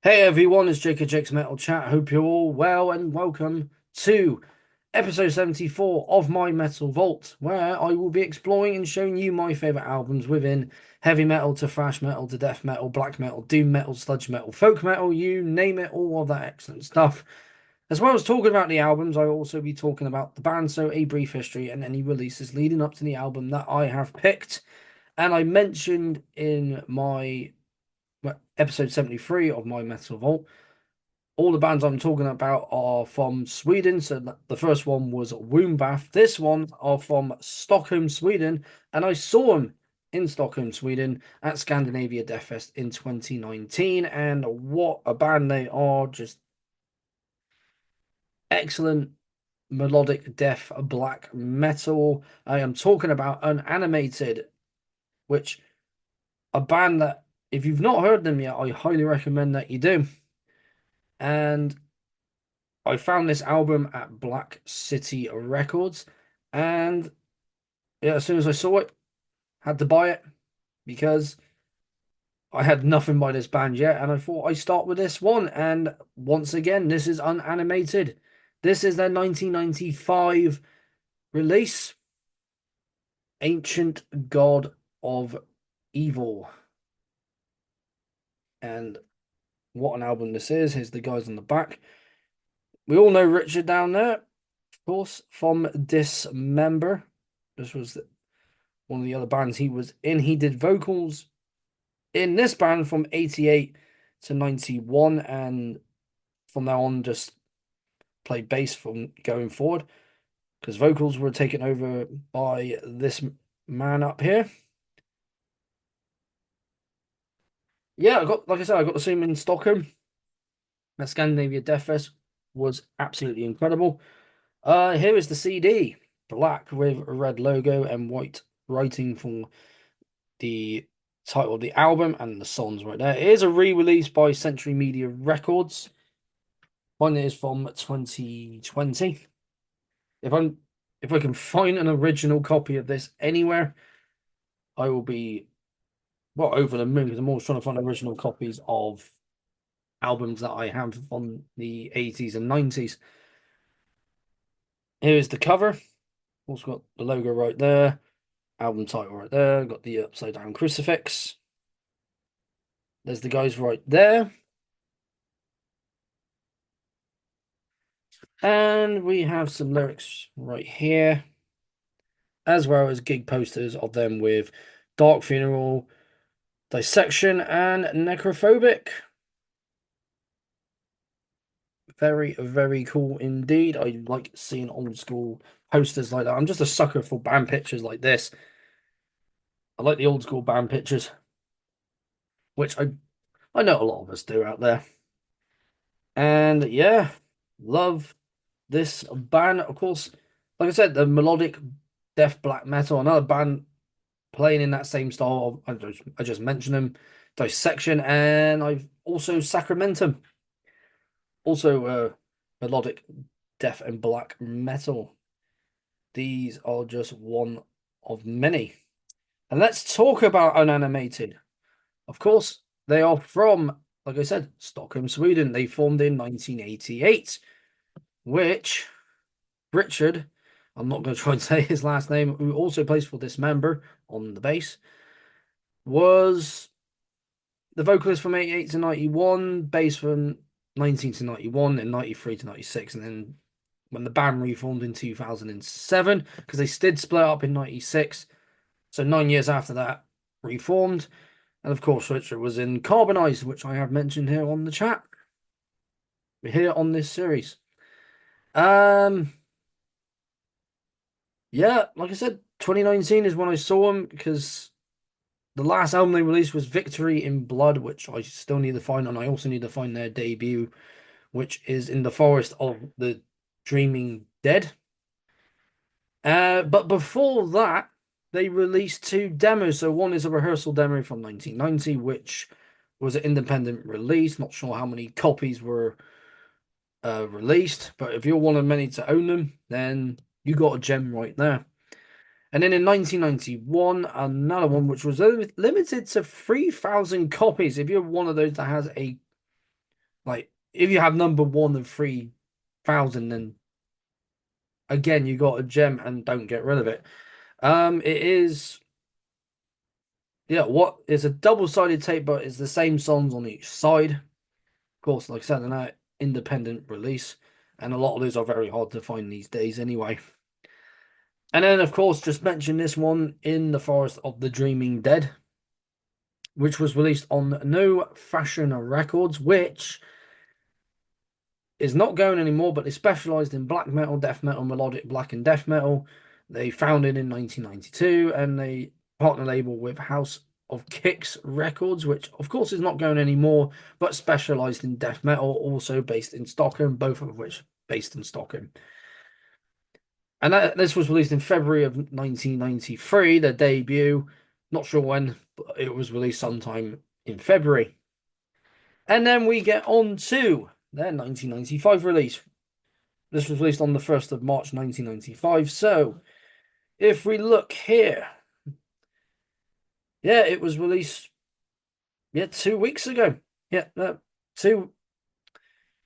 Hey everyone, it's Jacob Jake's Metal Chat. Hope you're all well and welcome to episode 74 of my Metal Vault, where I will be exploring and showing you my favorite albums within heavy metal to thrash metal to death metal, black metal, doom metal, sludge metal, folk metal, you name it, all of that excellent stuff. As well as talking about the albums, I'll also be talking about the band, so a brief history and any releases leading up to the album that I have picked. And I mentioned in my episode 73 of my Metal Vault, all the bands I'm talking about are from Sweden. So the first one was Wombbath. This one are from Stockholm, Sweden. And I saw them in Stockholm, Sweden at Scandinavia Death Fest in 2019. And what a band they are. Just excellent melodic death black metal. I am talking about Unanimated, which a band that if you've not heard them yet, I highly recommend that you do. And I found this album at Black City Records, and yeah, as soon as I saw it, had to buy it because I had nothing by this band yet, and I thought I'd start with this one. And once again, this is Unanimated. This is their 1995 release, Ancient God of Evil. And what an album this is. Here's the guys on the back. We all know Richard down there, of course, from Dismember. This was one of the other bands he was in. He did vocals in this band from 88 to 91, and from now on, just played bass from going forward because vocals were taken over by this man up here. Yeah, like I said, I got to see him in Stockholm. That Scandinavia Death Fest was absolutely incredible. Here is the CD, black with a red logo and white writing for the title of the album and the songs right there. It is a re-release by Century Media Records. One is from 2020. If I'm if I can find an original copy of this anywhere, I will be over the moon because I'm always trying to find original copies of albums that I have from the 80s and 90s. Here is the cover. Also got the logo right there, album title right there, got the upside down crucifix. There's the guys right there. And we have some lyrics right here, as well as gig posters of them with Dark Funeral, Dissection, and Necrophobic. Very, very cool indeed. I like seeing old school posters like that. I'm just a sucker for band pictures like this. I like the old school band pictures, which I know a lot of us do out there. And yeah, love this band. Of course, like I said, the melodic death black metal, another band playing in that same style. I just mentioned them, Dissection, and I've also Sacramentum, also melodic death and black metal. These are just one of many. And let's talk about Unanimated. Of course, they are from, like I said, Stockholm, Sweden. They formed in 1988, which Richard, I'm not going to try and say his last name, who also plays for Dismember on the bass, was the vocalist from 88 to 91, bass from 19 to 91, and 93 to 96. And then when the band reformed in 2007, because they did split up in 96. So 9 years after that, reformed. And of course, Richard was in Carbonized, which I have mentioned here on the chat, here on this series. Um, yeah, like I said, 2019 is when I saw them because the last album they released was Victory in Blood, which I still need to find, and I also need to find their debut, which is In the Forest of the Dreaming Dead. But before that, they released two demos. So one is a rehearsal demo from 1990, which was an independent release. Not sure how many copies were released, but if you're one of many to own them, then you got a gem right there. And then in 1991, another one which was limited to 3,000 copies. If you're one of those that has a Like if you have number one of 3,000, then again you got a gem and don't get rid of it. It is yeah, what is a double-sided tape, but it's the same songs on each side. Of course, like I said, an independent release, and a lot of those are very hard to find these days anyway. And then, of course, just mention this one in the Forest of the Dreaming Dead, which was released on No Fashion Records, which is not going anymore, but they specialized in black metal, death metal, melodic black and death metal. They founded in 1992 and they partner label with House of Kicks Records, which of course is not going anymore, but specialized in death metal, also based in Stockholm, both of which based in Stockholm. And this was released in February of 1993, their debut. Not sure when, but it was released sometime in February. And then we get on to their 1995 release. This was released on the 1st of March 1995. So if we look here, yeah, it was released, yeah, 2 weeks ago. Yeah, two,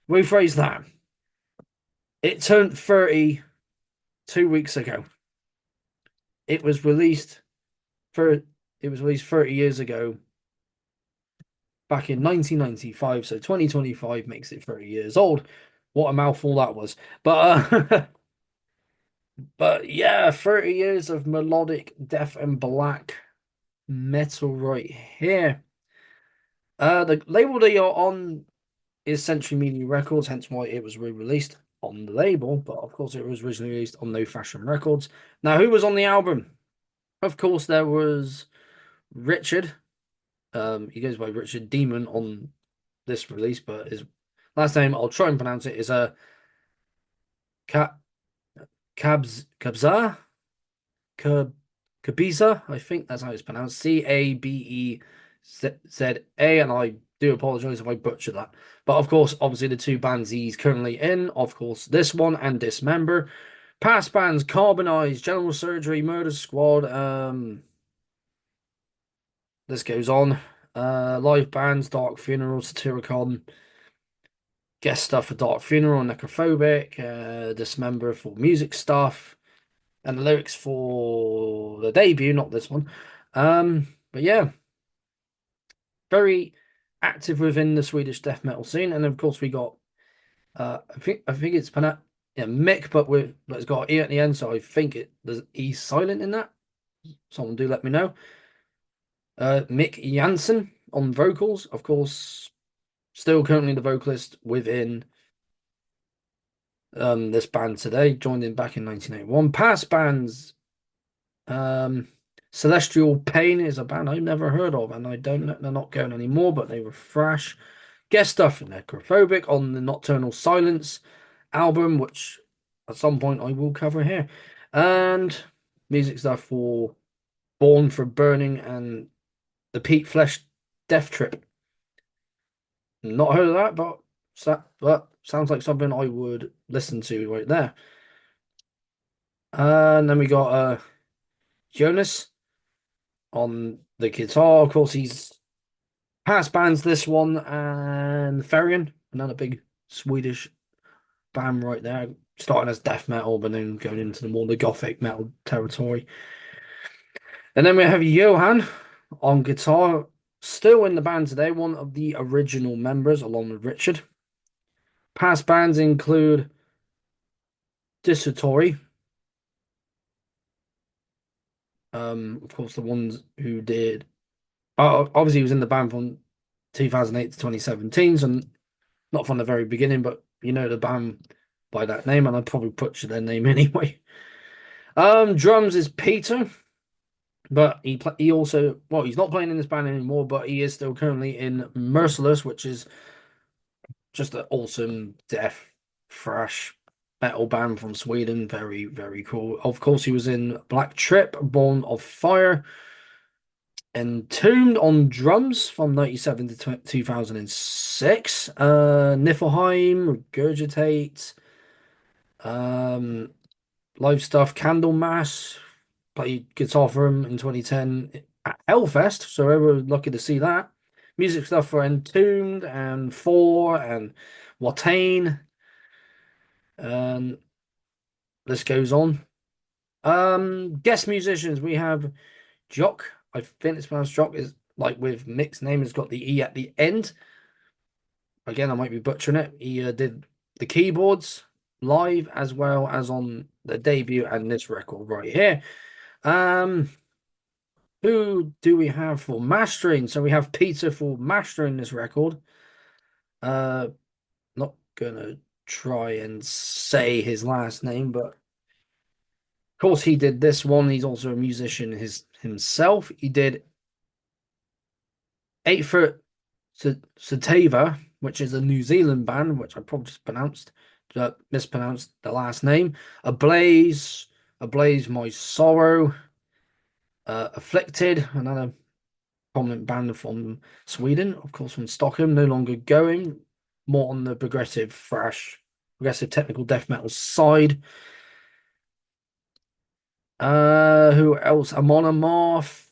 rephrase that. It turned 30 2 weeks ago. It was released for it was released 30 years ago back in 1995, so 2025 makes it 30 years old. What a mouthful that was. But yeah, 30 years of melodic death and black metal right here. The label they are on is Century Media Records, hence why it was re-released on the label, but of course it was originally released on No Fashion Records. Now, who was on the album? Of course, there was Richard. He goes by Richard Demon on this release, but his last name, I'll try and pronounce it, is a Ka Kabza? Kab Kabiza, I think that's how it's pronounced. Cabeza, and I do apologize if I butcher that. But of course, obviously the two bands he's currently in, of course, this one and Dismember. Past bands, Carbonize, General Surgery, Murder Squad, this goes on. Live bands, Dark Funeral, Satyricon, guest stuff for Dark Funeral, Necrophobic, Dismember for music stuff, and the lyrics for the debut, not this one. But yeah, very active within the Swedish death metal scene, and of course we got I think it's pronounced yeah, Mick, but it's got E at the end, so I think there's E silent in that. Someone do let me know. Mick Jansen on vocals, of course, still currently the vocalist within this band today. Joined in back in 1981. Past bands, um, Celestial Pain is a band I've never heard of, and I don't know they're not going anymore, but they were fresh. Guest stuff for Necrophobic on the Nocturnal Silence album, which at some point I will cover here, and music stuff for Born for Burning and the Pete Flesh Death Trip. Not heard of that, but sounds like something I would listen to right there. And then we got Jonas on the guitar. Of course, he's past bands this one and Therion, another big Swedish band right there, starting as death metal, but then going into the more the gothic metal territory. And then we have Johan on guitar, still in the band today, one of the original members, along with Richard. Past bands include Dissertory, of course, the ones who did. Obviously, he was in the band from 2008 to 2017, so not from the very beginning, but you know the band by that name, and I'd probably butcher their name anyway. Drums is Peter, but he also he's not playing in this band anymore, but he is still currently in Merciless, which is just an awesome death thrash metal band from Sweden. Very, very cool. Of course, he was in Black Trip, Born of Fire, Entombed on drums from 97 to 2006. Niflheim, Regurgitate, um, live stuff, Candlemass, played guitar for him in 2010 at Hellfest, so we were lucky to see that. music stuff for Entombed and Four and Watain, and this goes on. Guest musicians we have Jock. I think it's pronounced Jock. Is like with Mick's name has got the E at the end. Again, I might be butchering it. He did the keyboards live as well as on the debut and this record right here. Um, who do we have for mastering? So we have Peter for mastering this record. Uh, not gonna try and say his last name, but of course he did this one. He's also a musician himself. He did 8 Foot Satava, which is a New Zealand band, which I probably just mispronounced the last name. Ablaze, Ablaze My Sorrow, Afflicted, another prominent band from Sweden, of course from Stockholm, no longer going, more on the progressive thrash, progressive technical death metal side. Who else? Amon Amarth.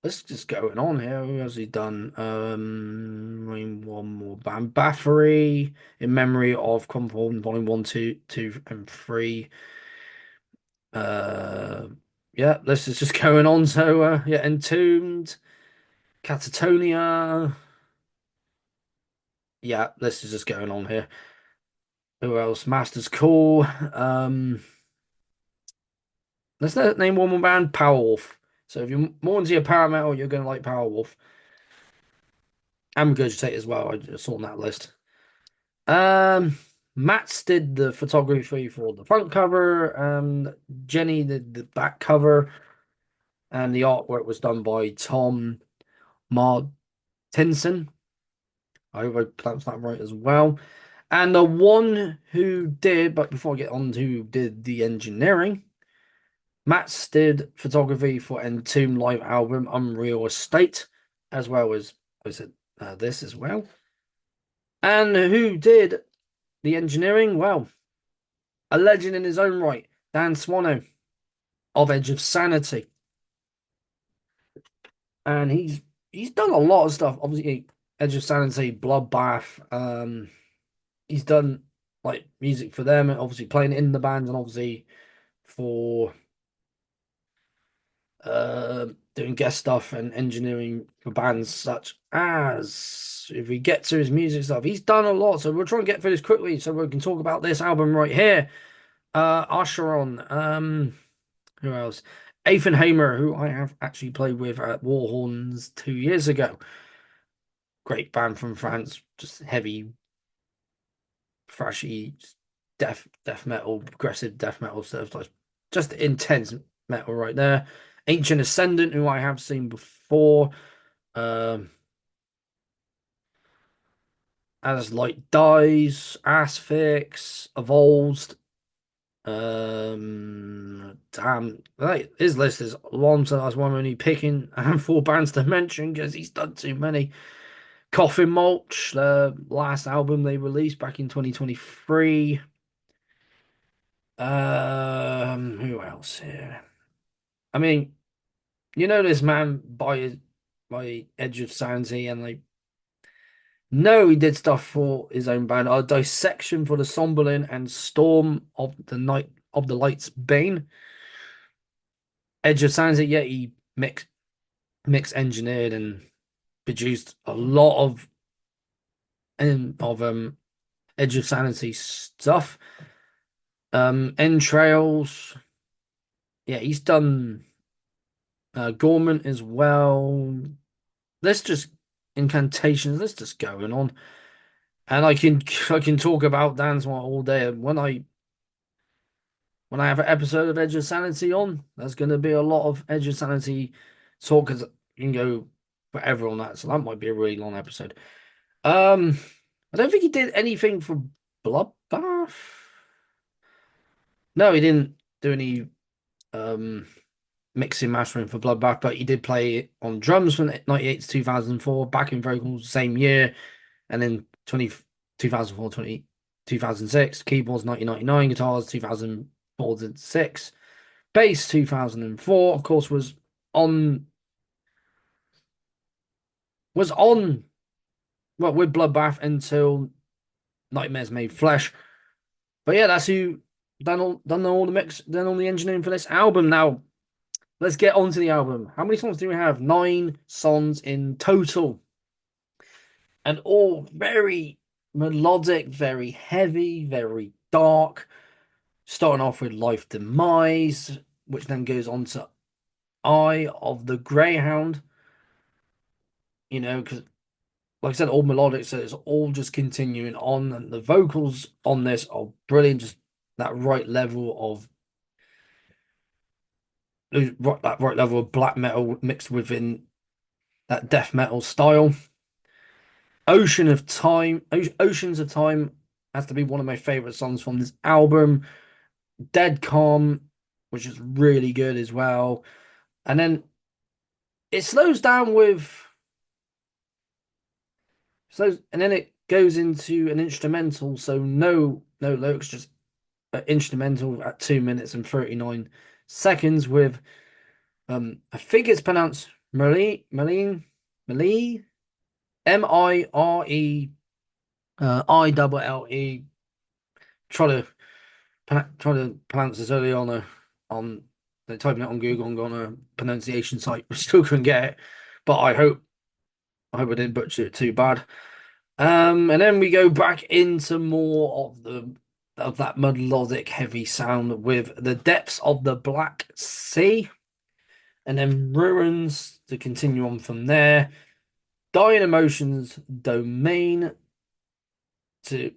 Let's just going on here. Who has he done? I mean, one more band. Bathory, in memory of Crumple Volume 1, 2, 2, and 3. Uh, yeah, this is just going on. So, yeah, Entombed, Catatonia. Yeah, this is just going on here. Who else? Master's Call. Let's name one more band. Powerwolf. So if you're more into your power metal, you're going to like Powerwolf. And Regurgitate as well. I just saw on that list. Um, Matt's did the photography for the front cover. Jenny did the back cover, and the artwork was done by Tom Martinson. I hope I pronounced that right as well. And the one who did, but before I get on to who did the engineering, Matt's did photography for Entomb live album Unreal Estate, as well as I said this as well. And who did the engineering? Well, a legend in his own right, Dan Swano of Edge of Sanity, and he's done a lot of stuff. Obviously, Edge of Sanity, Bloodbath. He's done like music for them, and obviously playing in the bands, and obviously for doing guest stuff and engineering for bands such as. If we get to his music stuff, he's done a lot. So we'll try and get through this quickly, so we can talk about this album right here. Asheron. Who else? Ethan Hamer, who I have actually played with at Warhorns 2 years ago. Great band from France, just heavy, thrashy, death metal, progressive death metal stuff, like just intense metal right there. Ancient Ascendant, who I have seen before. Um, As Light Dies, Asphyx, Evolved. Damn, like, his list is long, so that's why I'm only picking a handful of bands to mention because he's done too many. Coffin Mulch, the last album they released back in 2023. Who else here? I mean, you know this man by Edge of Sanity, and like, no, he did stuff for his own band. A Dissection for the Somberlin and Storm of the Night of the Light's Bane. Edge of Sanity, yeah, he engineered and produced a lot of Edge of Sanity stuff. Entrails, yeah, he's done Gorman as well. Let's just Incantations. Let's just going on, and I can talk about Dance all day. When I have an episode of Edge of Sanity on, there's going to be a lot of Edge of Sanity talk because you can go forever on that. So that might be a really long episode. Um, I don't think he did anything for Bloodbath. No, he didn't do any um mixing mastering for Bloodbath, but he did play on drums from 98 to 2004, backing vocals same year, and then 2004 2006, keyboards 1999, guitars 2004 to 6, bass 2004, of course, on well, with Bloodbath until Nightmares Made Flesh. But yeah, that's who done all the mix, done all the engineering for this album. Now let's get on to the album. How many songs do we have? 9 songs in total, and all very melodic, very heavy, very dark. Starting off with Life Demise, which then goes on to Eye of the Greyhound. Because like I said, all melodic, so it's all just continuing on, and the vocals on this are brilliant. Just that right level of that right level of black metal mixed within that death metal style. Oceans of Time has to be one of my favorite songs from this album. Dead Calm, which is really good as well, and then it slows down with and then it goes into an instrumental. So no lyrics, just instrumental at 2 minutes and 39 seconds with I think it's pronounced Malie Mire, try to try to pronounce this early on on typing it on Google and on a pronunciation site. We still couldn't get it, but I hope I didn't butcher it too bad. And then we go back into more of that melodic heavy sound with The Depths of the Black Sea, and then Ruins to continue on from there. Dying Emotions Domain to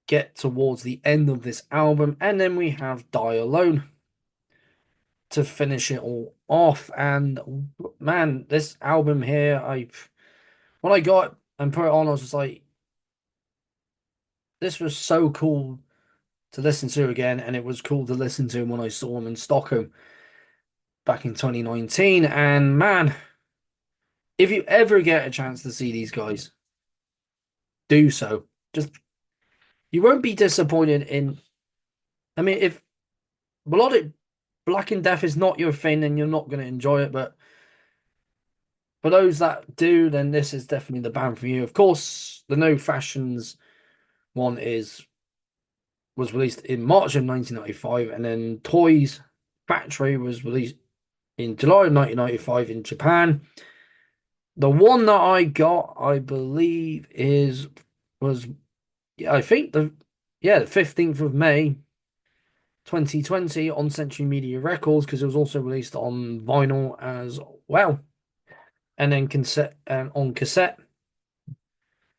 get towards the end of this album, and then we have Die Alone to finish it all off. And man, this album here, I when I got it and put it on, I was just like, this was so cool to listen to again, and it was cool to listen to when I saw him in Stockholm back in 2019. And man, if you ever get a chance to see these guys, do so. Just you won't be disappointed in. I mean, if melodic Black and Death is not your thing, then you're not going to enjoy it. But for those that do, then this is definitely the band for you. Of course, the No Fashions one is was released in March of 1995, and then Toys Factory was released in July of 1995 in Japan. The one that I got, I believe, was I think the 15th of May 2020 on Century Media Records, because it was also released on vinyl as well, and then cassette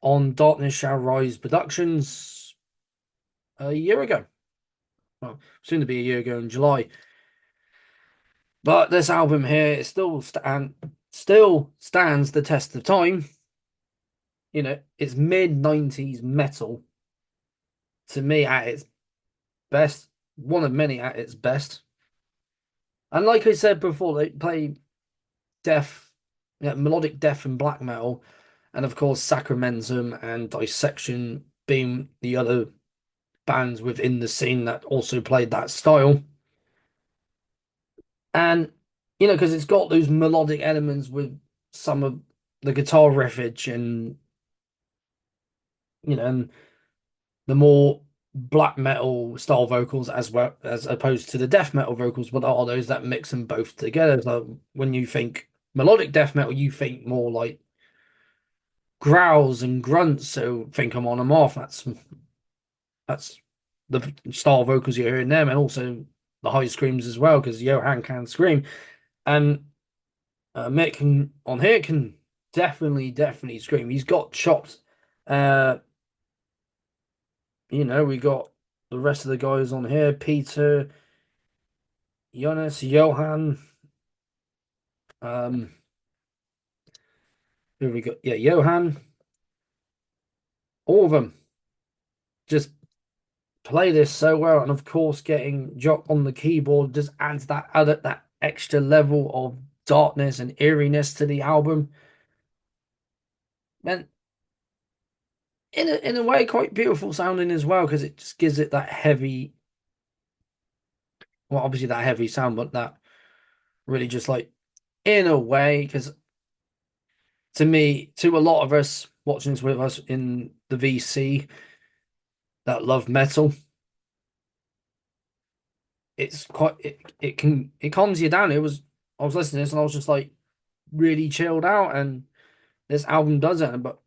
on Darkness Shall Rise Productions a year ago. Well, soon to be a year ago in July. But this album here it still stands the test of time. It's mid-90s metal to me at its best, one of many at its best. And like I said before, they play death, melodic death and black metal, and of course Sacramentum and Dissection being the other bands within the scene that also played that style. And because it's got those melodic elements with some of the guitar riffage and the more black metal style vocals as well as opposed to the death metal vocals, but are those that mix them both together. So when you think melodic death metal, you think more like growls and grunts. So think I'm on them off. That's the style vocals you're hearing them, and also the high screams as well, because Johan can scream. And Mick on here can definitely scream. He's got chops. Uh, we got the rest of the guys on here: Peter, Jonas, Johan. Um, who have we got? Yeah, Johan. All of them just play this so well, and of course, getting Jock on the keyboard just adds that extra level of darkness and eeriness to the album. And in a way, quite beautiful sounding as well, because it just gives it that heavy, well, obviously that heavy sound, but that really just like in a way, because to me, to a lot of us. watching this with us in the VC that love metal, it's quite it calms you down. I was listening to this and I was just like really chilled out, and this album does it. But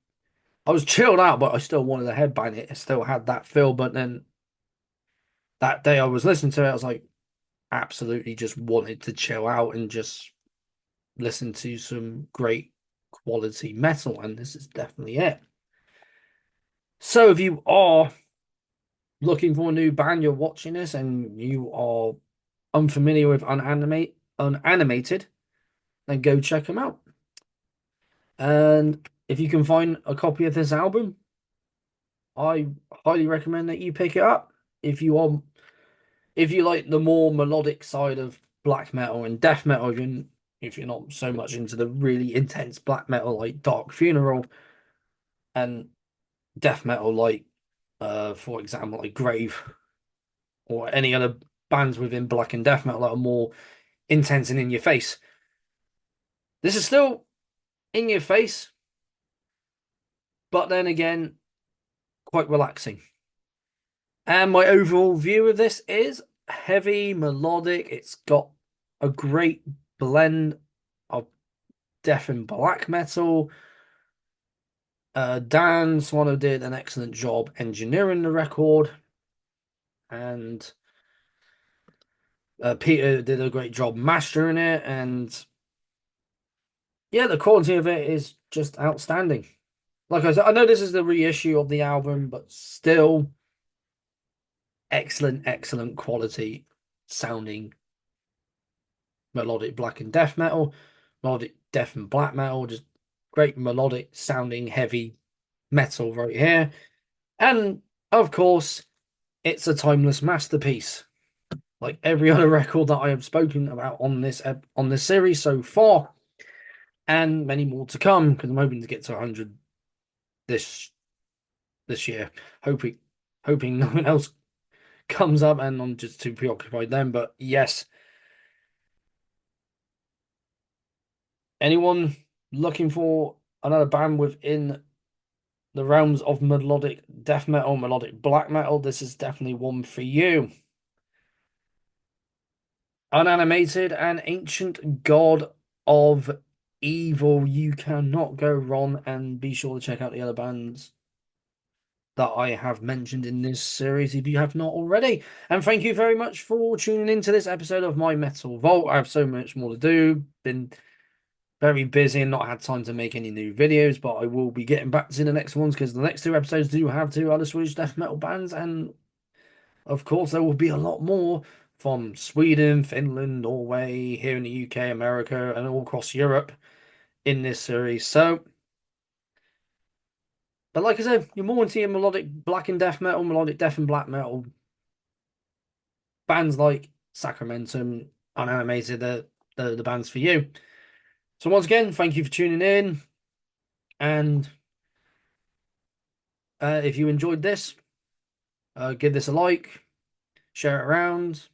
I was chilled out, but I still wanted to headbang it. It still had that feel. But then that day I was listening to it, I was like absolutely just wanted to chill out and just listen to some great quality metal, and this is definitely it. So if you are looking for a new band, you're watching this and you are unfamiliar with Unanimated, then go check them out. And if you can find a copy of this album, I highly recommend that you pick it up. If you are, if you like the more melodic side of black metal and death metal, if you're not so much into the really intense black metal like Dark Funeral and death metal like, for example, like Grave or any other bands within black and death metal that are more intense and in your face. This is still in your face, but then again, quite relaxing. And my overall view of this is heavy, melodic. It's got a great blend of death and black metal. Dan Swano did an excellent job engineering the record, and Peter did a great job mastering it. And yeah, the quality of it is just outstanding. Like I said, I know this is the reissue of the album, but still excellent, excellent quality sounding melodic black and death metal, melodic death and black metal, just great melodic sounding heavy metal right here. And of course, it's a timeless masterpiece. Like every other record that I have spoken about on this series so far, and many more to come, because I'm hoping to get to 100 this year. Hoping no one else comes up and I'm just too preoccupied then. But yes, anyone looking for another band within the realms of melodic death metal, melodic black metal, this is definitely one for you. Unanimated, and Ancient God of Evil. You cannot go wrong, and be sure to check out the other bands that I have mentioned in this series if you have not already. And thank you very much for tuning into this episode of my Metal Vault. I have so much more to do. Been very busy and not had time to make any new videos, but I will be getting back to the next ones because the next two episodes do have two other Swedish death metal bands, and of course there will be a lot more from Sweden, Finland, Norway, here in the UK, America, and all across Europe in this series. So, but like I said, you're more into your melodic black and death metal, melodic death and black metal bands like Sacramentum, Unanimated, the bands for you. So once again, thank you for tuning in, and if you enjoyed this, give this a like, share it around,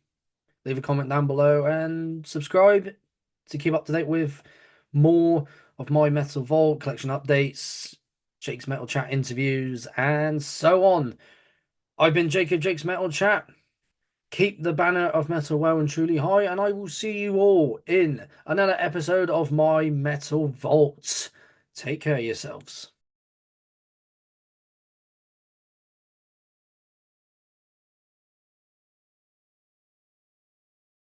leave a comment down below, and subscribe to keep up to date with more of my Metal Vault collection updates, Jake's Metal Chat interviews, and so on. I've been Jacob Jake's Metal Chat. Keep the banner of metal well and truly high, and I will see you all in another episode of my Metal Vault. Take care of yourselves.